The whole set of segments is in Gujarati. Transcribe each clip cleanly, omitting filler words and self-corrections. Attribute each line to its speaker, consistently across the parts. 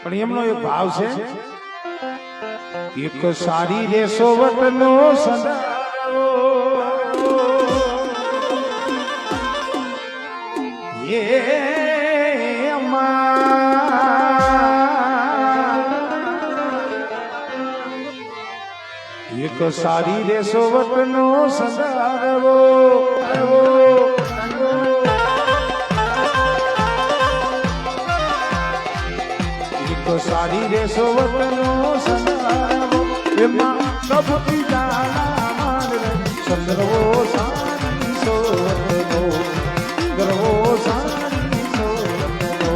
Speaker 1: પણ એમનો એક ભાવ છે, એક સારી રે સોવટનો સદારો એ એક સારી રે સોવટનો સદારો સારી રે સોવટનો સદારો એમાં કબૂતી જાણા માન ચંદ્રવો સારી સોવટનો ગરવો સારી સોવટનો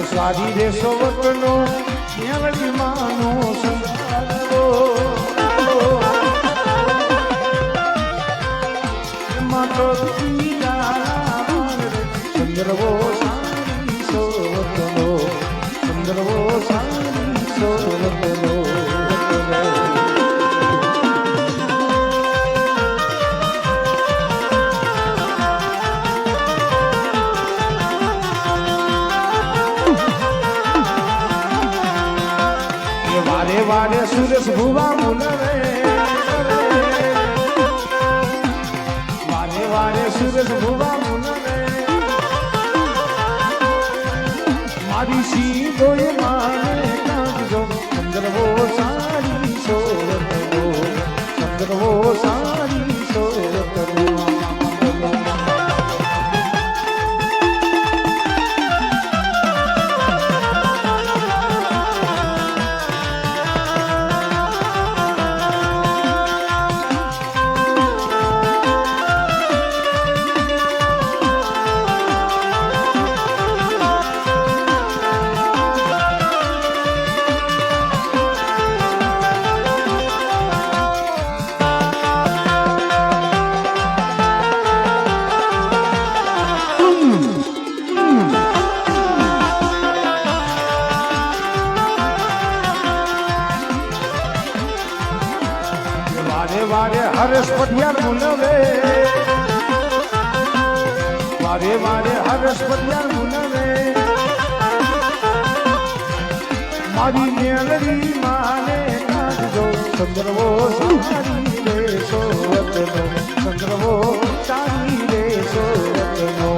Speaker 1: સારી રે સોવટનો મેળવી માનો સંસારો માતો ચંદ્રવો સારી સોવટનો ચંદ્રવો સારી સોવટનો વારે વારે સુરેશ ભુવા મુનરે વારે વારે સુરેશ ભુવા મુનરે મારી સીધોય માને કાઢજો ચંદ્રવો સારી સોવટનો ચંદ્રવો સારી સોવટનો વારે હરેશ પટિયાર મુનવે વારે વારે હરેશ પટિયાર મુનવે મારી મેલડી માને કાઢજો ચંદ્રવો સારી રે સોવટનો ચંદ્રવો સારી રે સોવટનો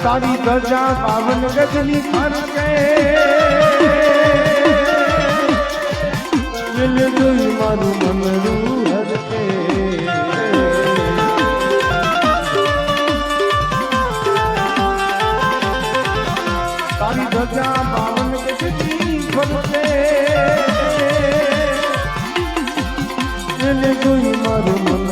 Speaker 1: તારી ધજા પાવન ગજની ફરકે મિલ જોઈ મારું મનરું હરકે તારી ધજા પાવન ગજની ફરકે એને જોઈ મારું મન